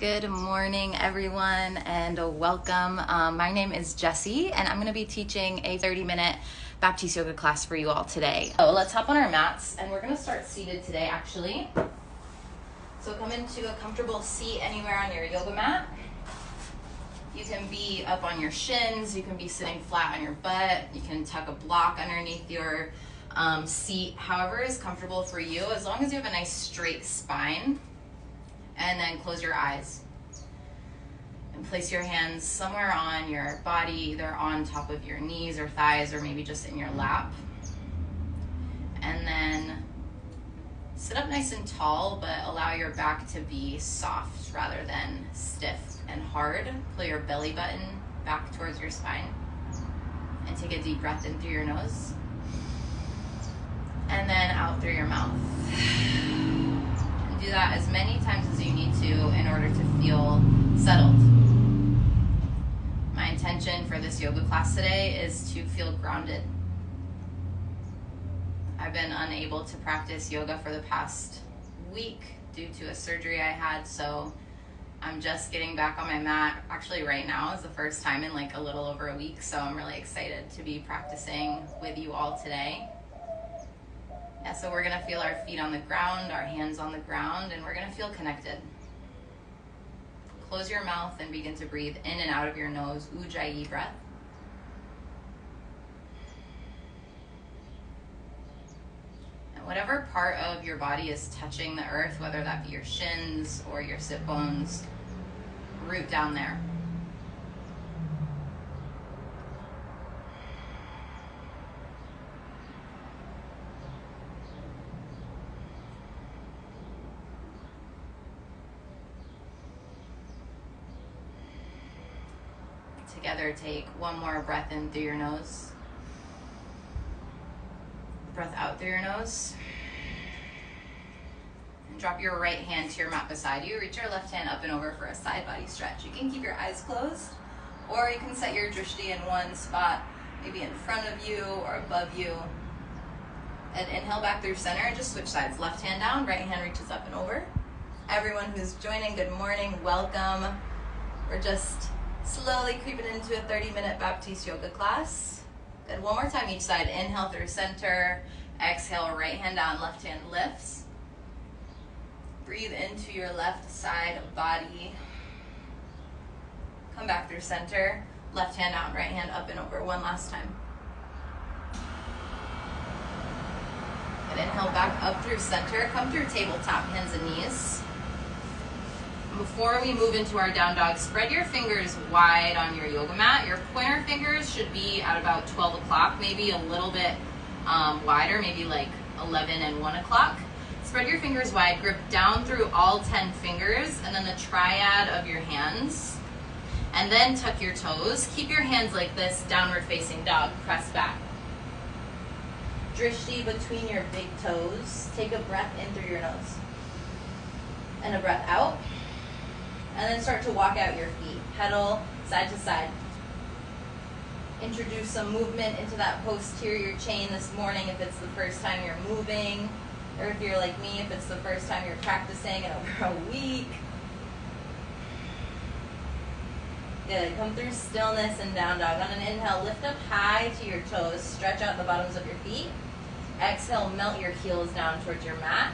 Good morning, everyone, and welcome. My name is Jessie, and I'm going to be teaching a 30-minute Baptiste yoga class for you all today. So let's hop on our mats, and we're going to start seated today, actually. So come into a comfortable seat anywhere on your yoga mat. You can be up on your shins, you can be sitting flat on your butt, you can tuck a block underneath your seat, however is comfortable for you, as long as you have a nice straight spine. And then close your eyes and place your hands somewhere on your body, either on top of your knees or thighs, or maybe just in your lap. And then sit up nice and tall, but allow your back to be soft rather than stiff and hard. Pull your belly button back towards your spine and take a deep breath in through your nose and then out through your mouth. Do that as many times as you need to in order to feel settled. My intention for this yoga class today is to feel grounded. I've been unable to practice yoga for the past week due to a surgery I had, so I'm just getting back on my mat. Actually, right now is the first time in like a little over a week, so I'm really excited to be practicing with you all today. Yeah, so we're gonna feel our feet on the ground, our hands on the ground, and we're gonna feel connected. Close your mouth and begin to breathe in and out of your nose, Ujjayi breath. And whatever part of your body is touching the earth, whether that be your shins or your sit bones, root down there. Together, take one more breath in through your nose. Breath out through your nose. And drop your right hand to your mat beside you. Reach your left hand up and over for a side body stretch. You can keep your eyes closed, or you can set your drishti in one spot, maybe in front of you or above you. And inhale back through center and just switch sides. Left hand down, right hand reaches up and over. Everyone who's joining, good morning, welcome. We're just slowly creeping into a 30-minute Baptiste yoga class. Good, one more time each side. Inhale through center, exhale, right hand down, left hand lifts. Breathe into your left side body. Come back through center, left hand down, right hand up and over. One last time. And inhale back up through center. Come through tabletop, hands and knees. Before we move into our down dog, spread your fingers wide on your yoga mat. Your pointer fingers should be at about 12 o'clock, maybe a little bit wider, maybe like 11 and 1 o'clock. Spread your fingers wide, grip down through all 10 fingers, and then the triad of your hands. And then tuck your toes. Keep your hands like this, downward facing dog, press back. Drishti between your big toes. Take a breath in through your nose. And a breath out. And then start to walk out your feet, pedal side to side. Introduce some movement into that posterior chain this morning if it's the first time you're moving, or if you're like me, if it's the first time you're practicing in over a week. Good, come through stillness and down dog. On an inhale, lift up high to your toes, stretch out the bottoms of your feet. Exhale, melt your heels down towards your mat.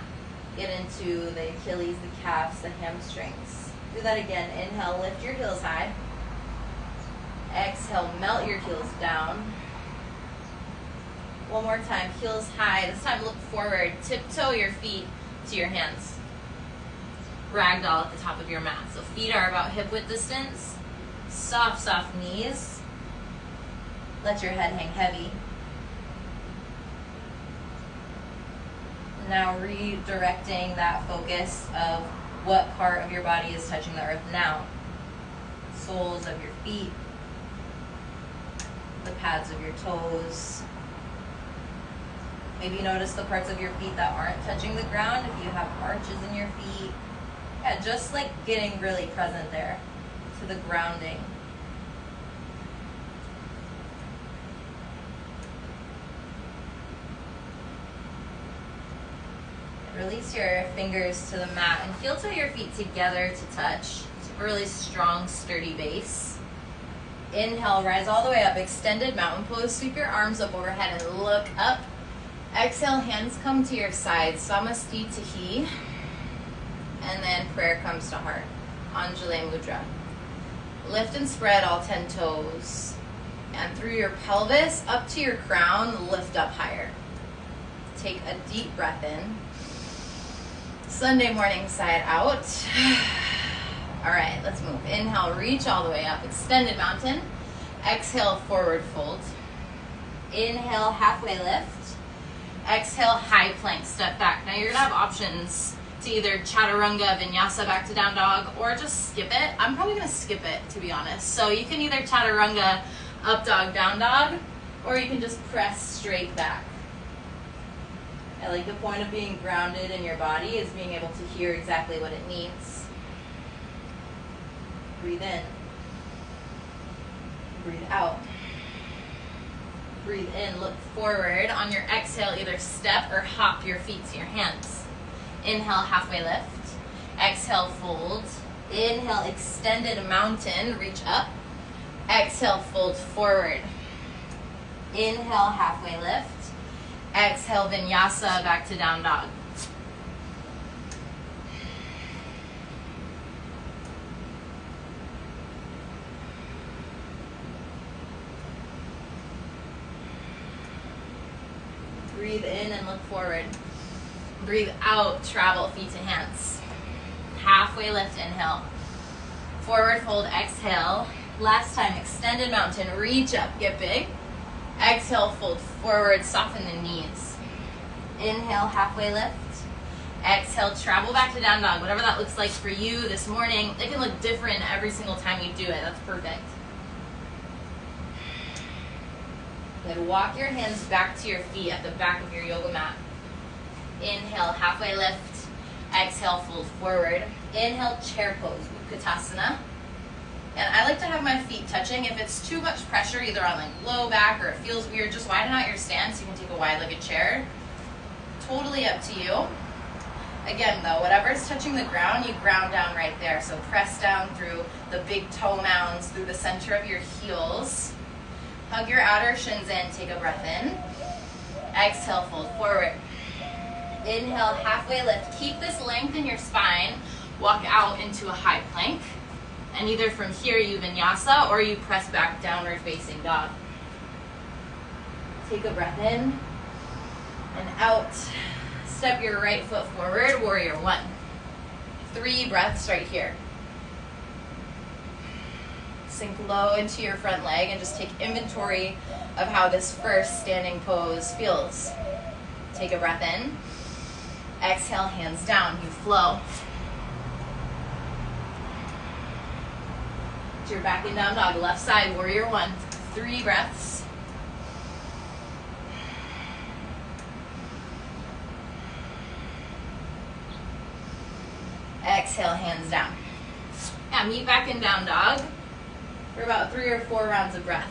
Get into the Achilles, the calves, the hamstrings. Do that again. Inhale, lift your heels high. Exhale, melt your heels down. One more time, heels high. This time look forward. Tiptoe your feet to your hands. Ragdoll at the top of your mat. So feet are about hip width distance. Soft, soft knees. Let your head hang heavy. Now redirecting that focus of what part of your body is touching the earth now. Soles of your feet, the pads of your toes. Maybe notice the parts of your feet that aren't touching the ground, if you have arches in your feet. Yeah, just like getting really present there to the grounding. Release your fingers to the mat and heel toe your feet together to touch. a really strong, sturdy base. Inhale, rise all the way up, extended mountain pose. Sweep your arms up overhead and look up. Exhale, hands come to your sides, Samasti Tahi. And then prayer comes to heart, Anjali Mudra. Lift and spread all 10 toes. And through your pelvis, up to your crown, lift up higher. Take a deep breath in. Sunday morning side out. All right, let's move. Inhale, reach all the way up, extended mountain. Exhale, forward fold. Inhale, halfway lift. Exhale, high plank, step back. Now you're gonna have options to either chaturanga, vinyasa, back to down dog, or just skip it. I'm probably gonna skip it, to be honest. So you can either chaturanga, up dog, down dog, or you can just press straight back. I like the point of being grounded in your body is being able to hear exactly what it needs. Breathe in. Breathe out. Breathe in, look forward. On your exhale, either step or hop your feet to your hands. Inhale, halfway lift. Exhale, fold. Inhale, extended mountain, reach up. Exhale, fold forward. Inhale, halfway lift. Exhale, vinyasa, back to down dog. Breathe in and look forward. Breathe out, travel feet to hands. Halfway lift, inhale. Forward fold, exhale. Last time, extended mountain, reach up, get big. Exhale, fold forward, soften the knees. Inhale, halfway lift. Exhale, travel back to down dog. Whatever that looks like for you this morning. It can look different every single time you do it. That's perfect. Good. Walk your hands back to your feet at the back of your yoga mat. Inhale, halfway lift. Exhale, fold forward. Inhale, chair pose, Utkatasana. And I like to have my feet touching. If it's too much pressure, either on like low back or it feels weird, just widen out your stance. You can take a wide-legged chair. Totally up to you. Again though, whatever's touching the ground, you ground down right there. So press down through the big toe mounds, through the center of your heels. Hug your outer shins in, take a breath in. Exhale, fold forward. Inhale, halfway lift. Keep this length in your spine. Walk out into a high plank. And either from here you vinyasa or you press back, downward facing dog. Take a breath in and out. Step your right foot forward, warrior one. 3 breaths right here. Sink low into your front leg and just take inventory of how this first standing pose feels. Take a breath in. Exhale, hands down, you flow. You're back in down dog, left side, warrior one. 3 breaths. Exhale, hands down. Yeah, meet back in down dog for about 3 or 4 rounds of breath.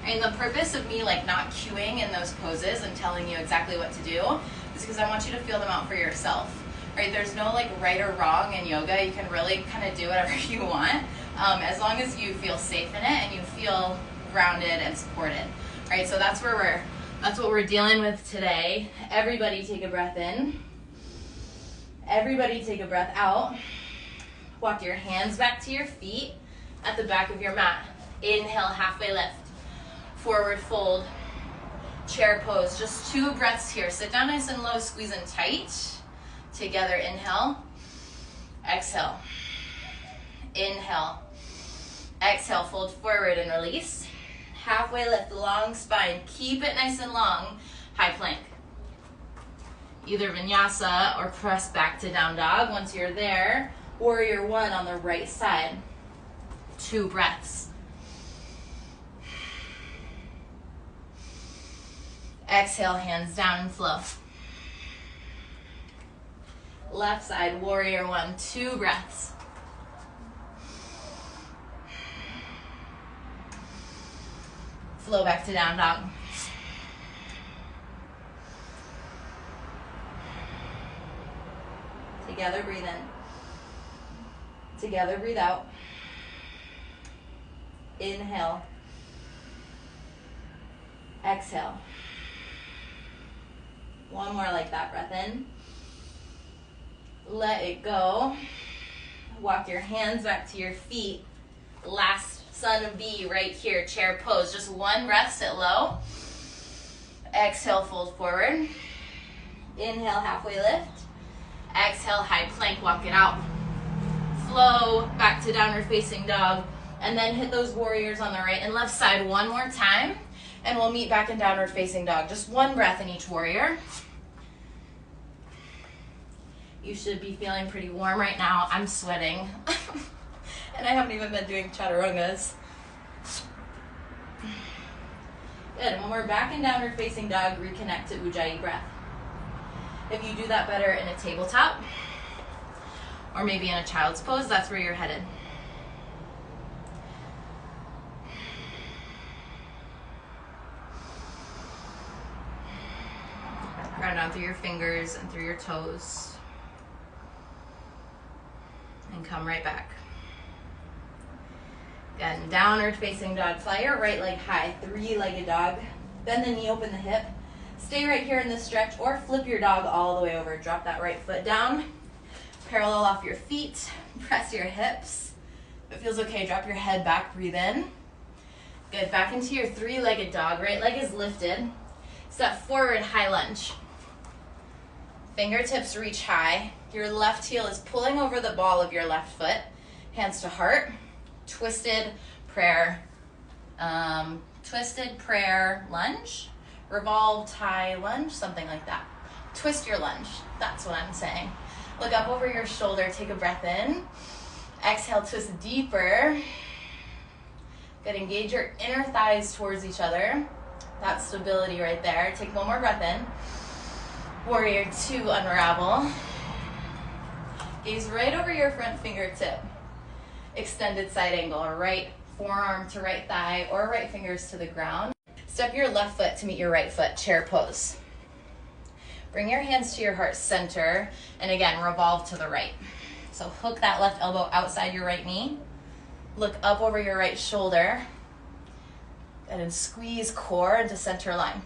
And the purpose of me like not cueing in those poses and telling you exactly what to do is because I want you to feel them out for yourself. Right? There's no like right or wrong in yoga. You can really kind of do whatever you want. As long as you feel safe in it and you feel grounded and supported, right? So that's what we're dealing with today. Everybody take a breath in. Everybody take a breath out. Walk your hands back to your feet at the back of your mat. Inhale, halfway lift. Forward fold. Chair pose. Just 2 breaths here. Sit down nice and low, squeeze in tight. Together, inhale. Exhale. Inhale. Exhale, fold forward and release. Halfway lift, long spine. Keep it nice and long. High plank. Either vinyasa or press back to down dog. Once you're there, warrior one on the right side. 2 breaths. Exhale, hands down and flow. Left side, warrior one. 2 breaths. Flow back to down dog. Together, breathe in. Together, breathe out. Inhale. Exhale. One more like that, breath in. Let it go. Walk your hands back to your feet. Last son of B right here, chair pose. Just one breath, sit low. Exhale, fold forward. Inhale, halfway lift. Exhale, high plank, walk it out. Flow back to downward facing dog. And then hit those warriors on the right and left side one more time. And we'll meet back in downward facing dog. Just one breath in each warrior. You should be feeling pretty warm right now. I'm sweating. And I haven't even been doing chaturangas. Good, when we're back in downward facing dog, reconnect to Ujjayi breath. If you do that better in a tabletop, or maybe in a child's pose, that's where you're headed. Ground down through your fingers and through your toes. And come right back. Again, downward facing dog. Fly your right leg high, three-legged dog. Bend the knee, open the hip. Stay right here in this stretch or flip your dog all the way over. Drop that right foot down. Parallel off your feet. Press your hips. If it feels okay, drop your head back, breathe in. Good, back into your three-legged dog. Right leg is lifted. Step forward, high lunge. Fingertips reach high. Your left heel is pulling over the ball of your left foot. Hands to heart. Twisted prayer lunge. Revolved high lunge, something like that. Twist your lunge, that's what I'm saying. Look up over your shoulder, take a breath in. Exhale, twist deeper. Good, engage your inner thighs towards each other. That's stability right there. Take one more breath in. Warrior two, unravel. Gaze right over your front fingertip. Extended side angle, right forearm to right thigh or right fingers to the ground. Step your left foot to meet your right foot, chair pose. Bring your hands to your heart center and again, revolve to the right. So hook that left elbow outside your right knee. Look up over your right shoulder. And then squeeze core into center line.